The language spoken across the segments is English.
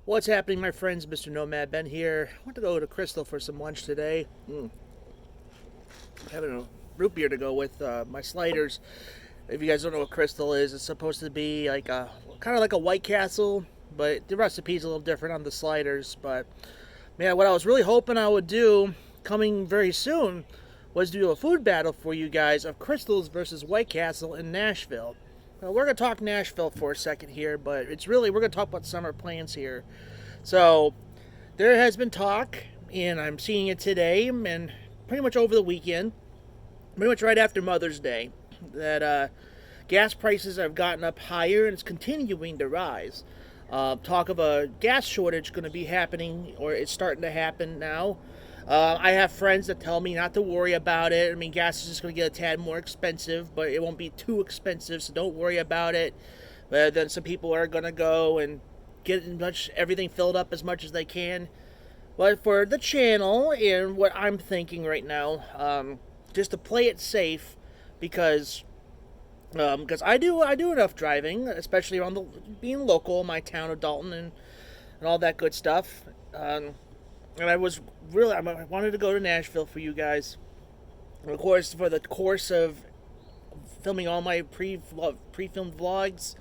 What's happening, my friends? Mr. Nomad Ben here. I went to go to Crystal for some lunch today. Having a root beer to go with my sliders. If you guys don't know what Crystal is, it's supposed to be like a kind of like a White Castle, but the recipe's a little different on the sliders. But man, what I was really hoping I would do coming very soon was do a food battle for you guys of Crystals versus White Castle in Nashville. Well, we're gonna talk Nashville for a second here, but we're gonna talk about summer plans here. So there has been talk, and I'm seeing it today, and pretty much over the weekend, pretty much right after Mother's Day, that gas prices have gotten up higher and it's continuing to rise. Talk of a gas shortage going to be happening, or it's starting to happen now. I have friends that tell me not to worry about it. I mean, gas is just going to get a tad more expensive, but it won't be too expensive, so don't worry about it. But then some people are going to go and get everything filled up as much as they can. But for the channel and what I'm thinking right now, just to play it safe, because I do enough driving, especially around being local, my town of Dalton and all that good stuff. And I wanted to go to Nashville for you guys. And of course, for the course of filming all my pre-filmed vlogs,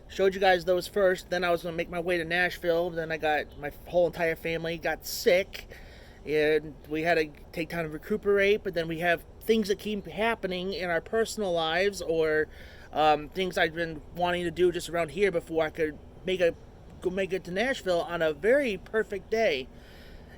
showed you guys those first. Then I was gonna make my way to Nashville. Then my whole entire family got sick, and we had to take time to recuperate. But then we have things that keep happening in our personal lives, or things I've been wanting to do just around here before I could make it to Nashville on a very perfect day.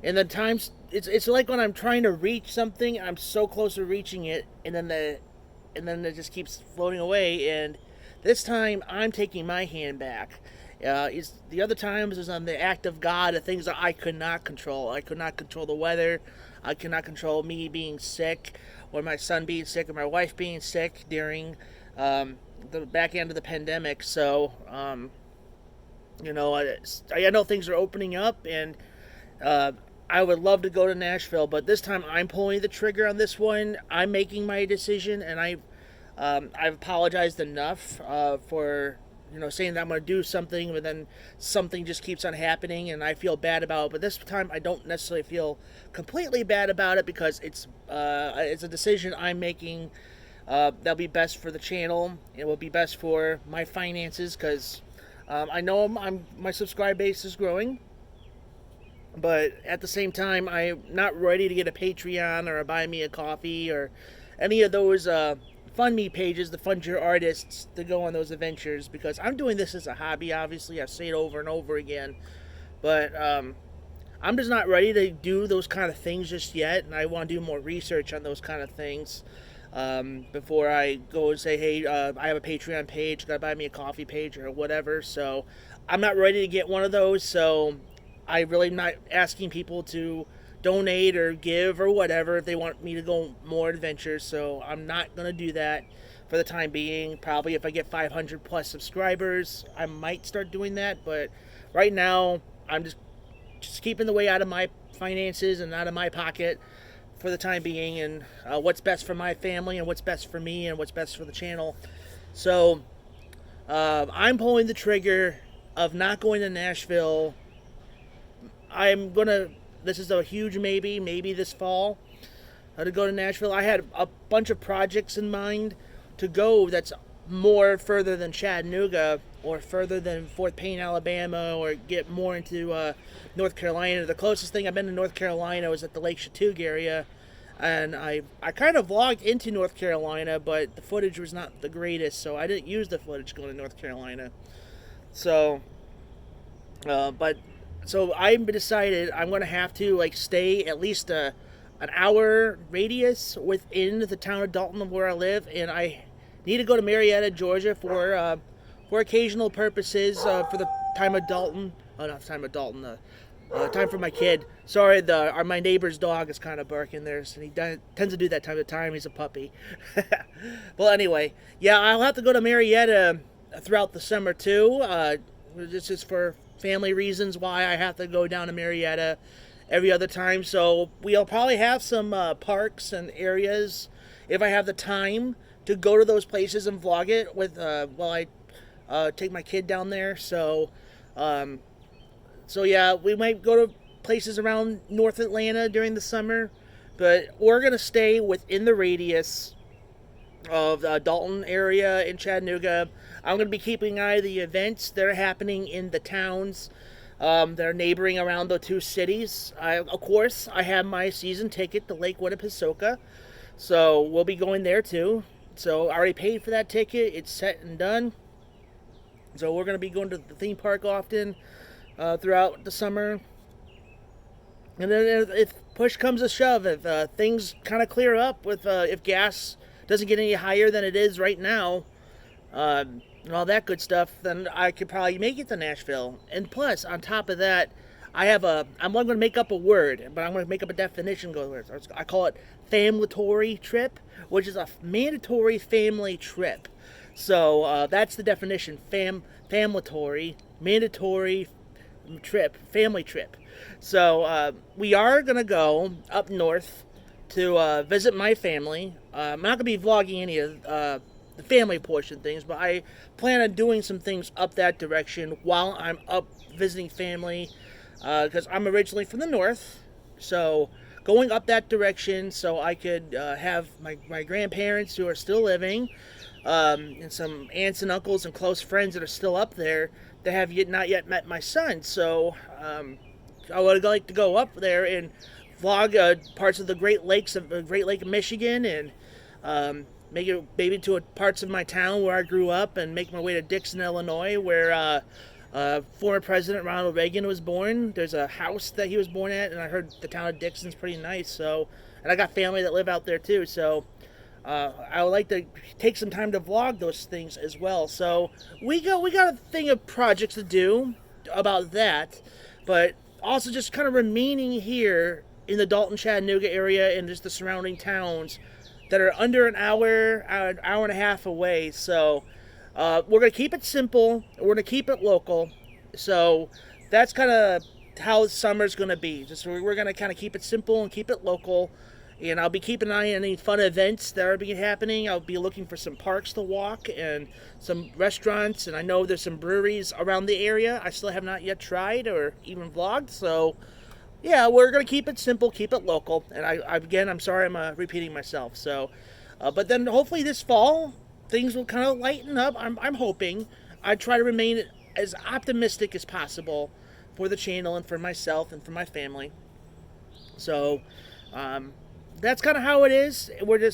And then times it's like when I'm trying to reach something, I'm so close to reaching it, and then it just keeps floating away. And this time I'm taking my hand back. It's the other times is on the act of God, the things that I could not control. I could not control the weather. I could not control me being sick, or my son being sick, or my wife being sick during the back end of the pandemic. So, I know things are opening up, and uh, I would love to go to Nashville, but this time I'm pulling the trigger on this one. I'm making my decision, and I've apologized enough for saying that I'm going to do something, but then something just keeps on happening, and I feel bad about it. But this time, I don't necessarily feel completely bad about it because it's a decision I'm making. That'll be best for the channel. It will be best for my finances because I know my subscribe base is growing, but at the same time, I'm not ready to get a Patreon or a Buy Me a Coffee or any of those fund me pages to fund your artists to go on those adventures, because I'm doing this as a hobby. Obviously, I say it over and over again, but I'm just not ready to do those kind of things just yet, and I want to do more research on those kind of things before I go and say, hey, I have a Patreon page, gotta buy me a coffee page or whatever. So I'm not ready to get one of those. So I really am not asking people to donate or give or whatever if they want me to go more adventures. So I'm not gonna do that for the time being. Probably if I get 500 plus subscribers, I might start doing that. But right now, I'm just keeping the way out of my finances and out of my pocket for the time being, and what's best for my family and what's best for me and what's best for the channel. So I'm pulling the trigger of not going to Nashville. I'm gonna. This is a huge maybe this fall to go to Nashville. I had a bunch of projects in mind to go. That's more further than Chattanooga or further than Fort Payne, Alabama, or get more into North Carolina. The closest thing I've been to North Carolina was at the Lake Chattooga area, and I kind of vlogged into North Carolina, but the footage was not the greatest, so I didn't use the footage going to North Carolina. So, but so I decided I'm gonna have to stay at least an hour radius within the town of Dalton where I live, and I need to go to Marietta, Georgia for occasional purposes for the time of Dalton. Oh, not time of Dalton. Time for my kid. Sorry, my neighbor's dog is kind of barking there, and tends to do that time to time. He's a puppy. Well, anyway, yeah, I'll have to go to Marietta throughout the summer too. This is for family reasons why I have to go down to Marietta every other time. So we'll probably have some parks and areas if I have the time to go to those places and vlog it with while I take my kid down there. So So yeah, we might go to places around North Atlanta during the summer, but we're gonna stay within the radius of the Dalton area in Chattanooga. I'm going to be keeping an eye on the events that are happening in the towns that are neighboring around the two cities. Of course, I have my season ticket to Lake Winnepesaukah, so we'll be going there too. So I already paid for that ticket. It's set and done. So we're going to be going to the theme park often throughout the summer. And then if push comes to shove, if things kind of clear up with if gas doesn't get any higher than it is right now, and all that good stuff, then I could probably make it to Nashville. And plus, on top of that, I'm going to make up a word, but I'm going to make up a definition. I call it familatory trip, which is a mandatory family trip. So that's the definition: familatory, mandatory trip, family trip. So we are going to go up north to visit my family. I'm not going to be vlogging any of the family portion things, but I plan on doing some things up that direction while I'm up visiting family, because I'm originally from the north. So going up that direction so I could have my grandparents who are still living, and some aunts and uncles and close friends that are still up there that have not yet met my son. So I would like to go up there and vlog parts of the Great Lakes of Great Lake of Michigan, and make it maybe to parts of my town where I grew up, and make my way to Dixon, Illinois, where former President Ronald Reagan was born. There's a house that he was born at, and I heard the town of Dixon's pretty nice. So, and I got family that live out there too. So I would like to take some time to vlog those things as well. So we got a thing of projects to do about that, but also just kind of remaining here in the Dalton, Chattanooga area and just the surrounding towns that are under an hour and a half away. So we're going to keep it simple. We're going to keep it local. So that's kind of how summer's going to be. Just we're going to kind of keep it simple and keep it local. And I'll be keeping an eye on any fun events that are happening. I'll be looking for some parks to walk and some restaurants. And I know there's some breweries around the area I still have not yet tried or even vlogged. So yeah, we're going to keep it simple, keep it local. And I'm sorry I'm repeating myself. So, but then hopefully this fall, things will kind of lighten up. I'm hoping. I try to remain as optimistic as possible for the channel and for myself and for my family. So, that's kind of how it is. We're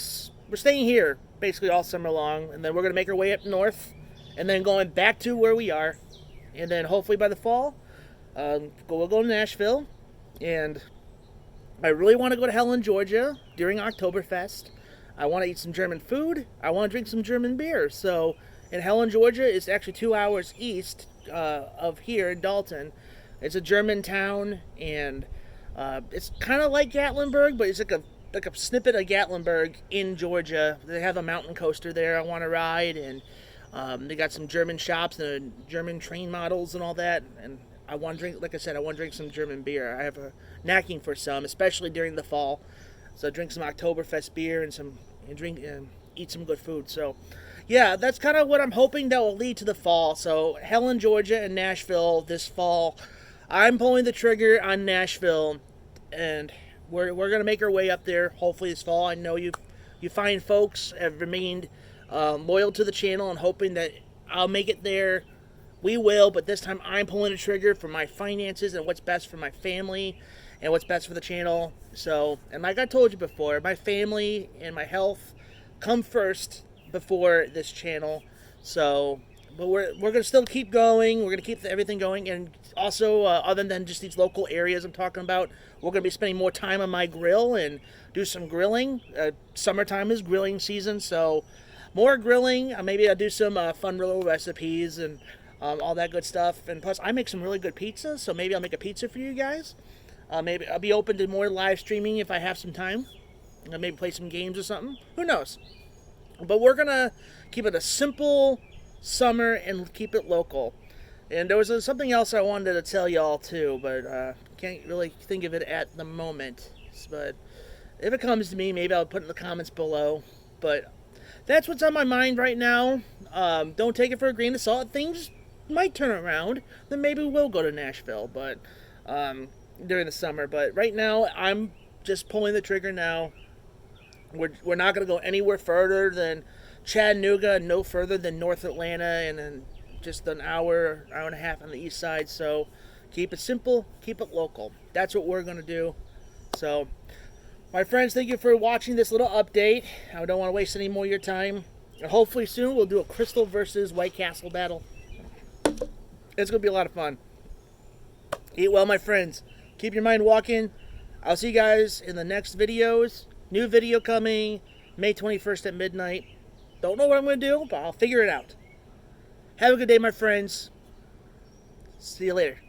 staying here basically all summer long. And then we're going to make our way up north and then going back to where we are. And then hopefully by the fall, we'll go to Nashville. And I really want to go to Helen, Georgia during Oktoberfest. I want to eat some German food. I want to drink some German beer. So, in Helen, Georgia is actually 2 hours east of here in Dalton. It's a German town, and it's kind of like Gatlinburg, but it's like a snippet of Gatlinburg in Georgia. They have a mountain coaster there I want to ride, and they got some German shops and German train models and all that. And I want to drink, like I said, I want to drink some German beer. I have a knacking for some, especially during the fall. So drink some Oktoberfest beer and eat some good food. So yeah, that's kind of what I'm hoping that will lead to the fall. So Helen, Georgia, and Nashville this fall. I'm pulling the trigger on Nashville, and we're gonna make our way up there hopefully this fall. I know you fine folks have remained loyal to the channel and hoping that I'll make it there. We will, but this time I'm pulling the trigger for my finances and what's best for my family and what's best for the channel. So, and like I told you before, my family and my health come first before this channel. So, but we're going to still keep going. We're going to keep everything going. And also, other than just these local areas I'm talking about, we're going to be spending more time on my grill and do some grilling. Summertime is grilling season, so more grilling. Maybe I'll do some fun little recipes and all that good stuff. And plus, I make some really good pizzas, so maybe I'll make a pizza for you guys. Maybe I'll be open to more live streaming if I have some time. Maybe play some games or something. Who knows? But we're going to keep it a simple summer and keep it local. And there was something else I wanted to tell y'all too, but can't really think of it at the moment. But if it comes to me, maybe I'll put it in the comments below. But that's what's on my mind right now. Don't take it for a grain of salt. Things might turn around, then maybe we'll go to Nashville, but during the summer. But right now, I'm just pulling the trigger now. We're not going to go anywhere further than Chattanooga, no further than North Atlanta, and then just an hour and a half on the east side. So keep it simple, keep it local. That's what we're going to do. So, my friends, thank you for watching this little update. I don't want to waste any more of your time. And hopefully soon we'll do a Crystal versus White Castle battle. It's going to be a lot of fun. Eat well, my friends. Keep your mind walking. I'll see you guys in the next videos. New video coming May 21st at midnight. Don't know what I'm going to do, but I'll figure it out. Have a good day, my friends. See you later.